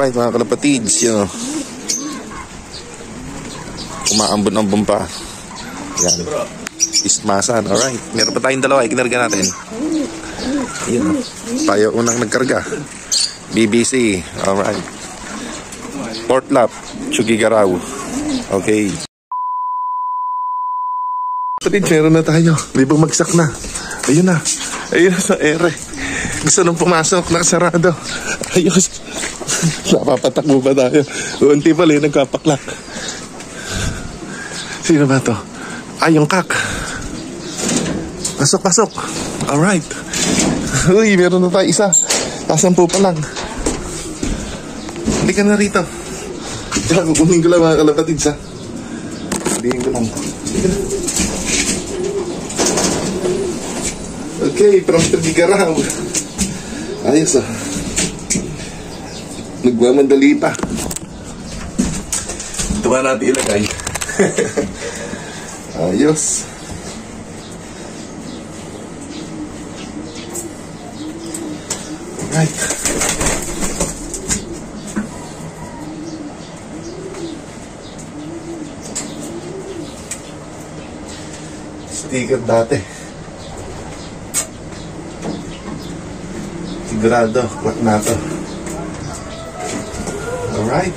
Alright mga kalapatids, yun o. Umaambon-ambon pa. Yan. Ismasan, alright. Meron pa tayong dalawa, ikinarga natin. Yun o. Tayo unang nagkarga. BBC, alright. Port lap, Chugigaraw. Okay. Kapatids, meron na tayo. May bumagsak na. Ayun na. Ayun na sa ere. Gusto nung pumasok, nakasarado. Ayos. Napapatakbo ba tayo? Unti pala yung nagkapaklak. Sino ba to? Ay, yung kak. Pasok, pasok. Alright. Uy, meron na tayo isa. Kasampu pa lang. Hindi ka na rito. Kukunin ko lang mga kalapatids ha. Hindi ko lang. Okay, from Chugigaraw. Ayos ah. Nagmamandali pa. Ito ba natin ilagay? Ayos. Alright. Sticker dati. Sigurado, kwak na to. Alright.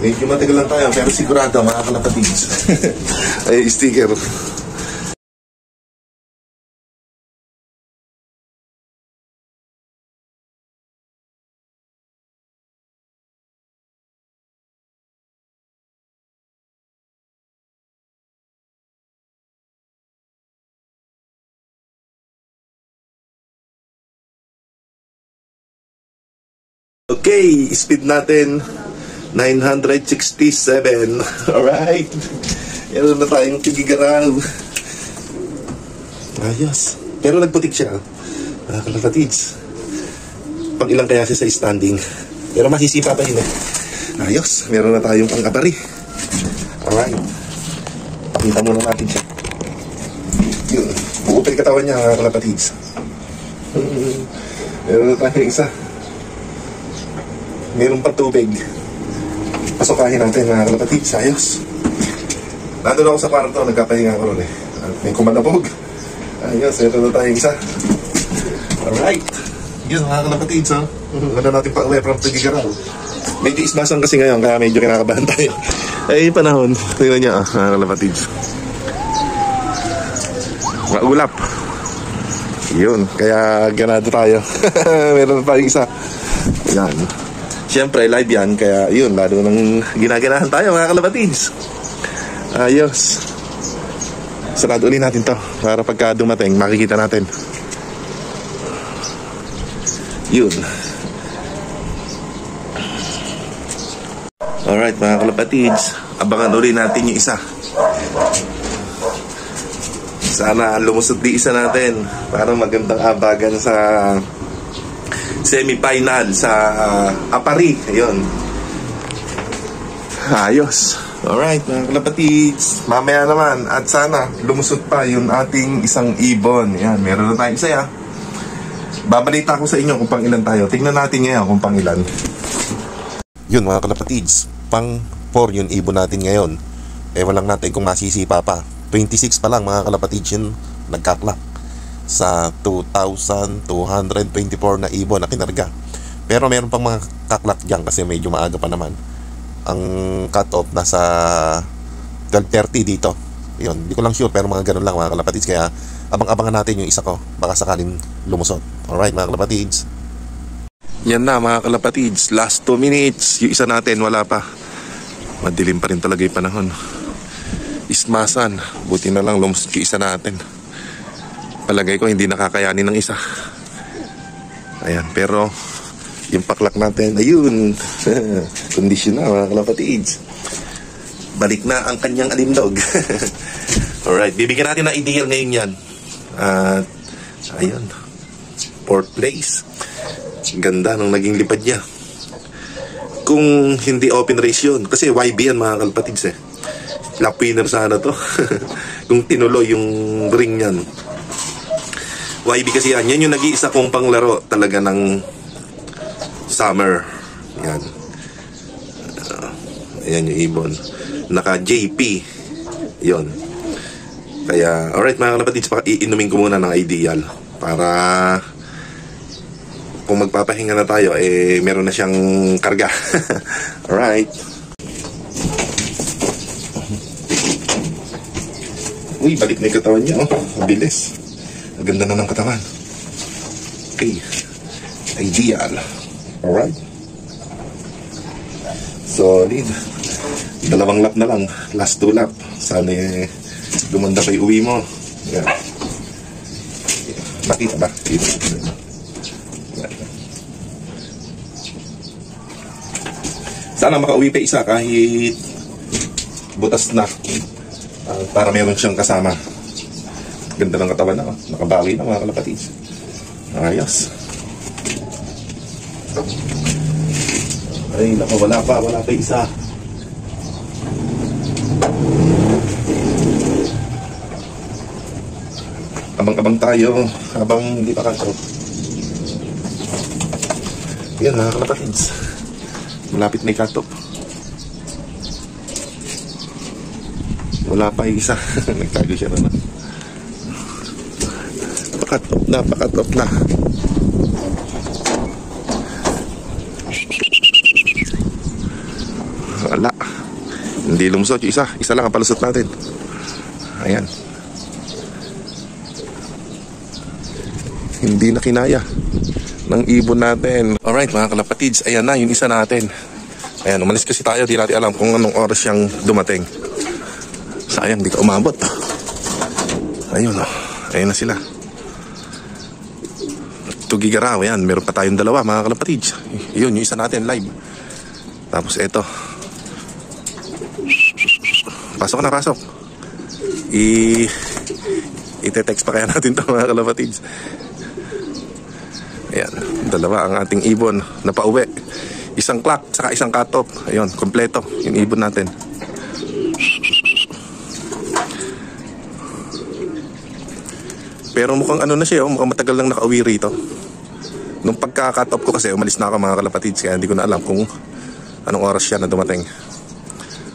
Medyo matagal lang tayo, pero sigurado mga kalapatids. Ay, sticker. Okay, speed natin 967. Alright. Meron na tayong Chugigaraw. Ayos. Pero nagputik siya. Kalapatids. Pag ilang kaya siya sa standing. Pero masisipa pa yun eh. Ayos. Meron na tayong pang-abari. Alright. Pakita muna natin siya. Yun. Buupil katawan niya, kalapatids. Meron na tayong isa. Meron pa tubig. Pasukahin natin mga kalapatids. Ayos. Nandun ako sa kwarto. Nagkapahinga ko ron eh. May kumanabog. Ayos. Meron na tayong isa. Alright. Yun mga kalapatids oh. Ganda natin pa uwi from Chugigaraw. Medyo ismasan kasi ngayon. Kaya medyo kinakabahan tayo. Ay panahon. Tingnan niya mga kalapatids. Maulap. Yun. Kaya ganado tayo. Meron na tayong isa. Yan. Siyempre, live yan. Kaya, yun, lalo nang ginaganahan tayo, mga kalapatids. Ayos. Sarado ulit natin to. Para pagka dumating, makikita natin. Yun. Alright, mga kalapatids. Abangan ulit natin yung isa. Sana lumusot di isa natin. Para magandang abagan sa semi-final sa Apari. Ayun. Ayos. Alright mga kalapatids. Mamaya naman at sana lumusot pa yung ating isang ibon. Yan. Meron na tayong isa. Babalita ko sa inyo kung pang ilan tayo. Tingnan natin ngayon kung pang ilan. Yun mga kalapatids. Pang 4 yung ibon natin ngayon. Walang natin kung masisipa pa. 26 pa lang mga kalapatids yun nagkaklak sa 2,224 na ibon na kinarga. Pero meron pang mga kaklak dyan kasi medyo maaga pa naman. Ang cut-off nasa 12:30 dito. Yun, hindi ko lang sure pero mga ganun lang mga kalapatids. Kaya abang-abangan natin yung isa ko. Baka sakaling lumusot. Alright mga kalapatids. Yan na mga kalapatids. Last 2 minutes. Yung isa natin wala pa. Madilim pa rin talaga yung panahon. Ismasan. Buti na lang lumusot yung isa natin. Palagay ko hindi nakakayanin ng isa. Ayan, pero yung paklak natin, ayun. Kondisyon na mga kalapatids. Balik na ang kanyang alindog. Alright, bibigyan natin ng ideal ngayon yan. At ayun, 4th place. Ganda nung naging lipad niya. Kung hindi open race yun, kasi YB yan mga kalapatids eh. Lap winner sana to. Kung tinuloy yung ring niyan. YB kasi yan. Yan yung nag-iisa kong panglaro talaga ng summer. Yan. Ayan yung ibon. Naka JP. Yon. Kaya, alright mga kalapatids, iinumin ko muna ng Ideal. Para kung magpapahinga na tayo, eh, meron na siyang karga. Alright. Uy, balik na yung katawan niya, oh. Mabilis. Ang ganda na ng katawan. Okay. Ideal. Alright. Solid. 2 lap na lang. Last 2 lap. Sana eh, lumanda pa yung uwi mo. Yan. Makita ba? Dito. Sana makauwi pa isa kahit butas na. Para meron siyang kasama. Ganda ng katawan na. Nakabawi na mga kalapatids. Ayos. Ay, naku, wala pa isa. Abang-abang tayo habang hindi pa kaso. Yan mga kalapatids. Malapit na i-cut-off. Wala pa isa. Nagtago siya na. Pakat-off na. Wala. Hindi lumusot yung isa. Isa lang ang palusot natin. Ayan. Hindi na kinaya ng ibon natin. Alright mga kalapatids, ayan na yung isa natin. Ayan, umalis kasi tayo. Di natin alam kung anong oras siyang dumating. Sayang, di ka umabot. Ayun, oh. Ayun na sila. Tugigaraw, ayan. Meron pa tayong 2 mga kalapatids. Yun, yung isa natin live. Tapos eto. Pasok na, pasok. Ite-text pa kaya natin to mga kalapatids. Ayan, 2 ang ating ibon na pauwi. Isang clock, saka isang cut-off. Ayun, kompleto yung ibon natin. Pero mukhang ano na siya, mukhang matagal lang nakauwi rito. Nung pagka-cut-off ko kasi, umalis na ako mga kalapatids. Kaya hindi ko na alam kung anong oras siya na dumating.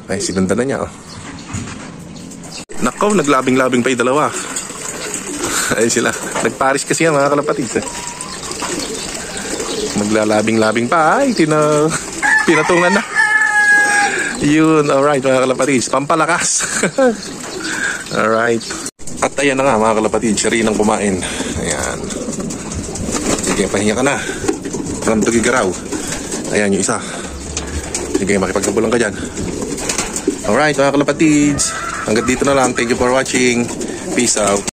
Ay, sinundan na niya, oh. Nakaw, naglabing-labing pa yung 2. Ay sila. Nag-Paris kasi yan mga kalapatids, eh. Maglalabing-labing pa. Ay, pinatungan na. Yun, alright mga kalapatids. Pampalakas. Alright. At ayan na nga mga kalapatids. Siya rin ang kumain. Ayan. Sige, pahinga ka na. From Tugigaraw. Ayan yung isa. Sige, makipagkabulang ka dyan. Alright mga kalapatids. Hanggang dito na lang. Thank you for watching. Peace out.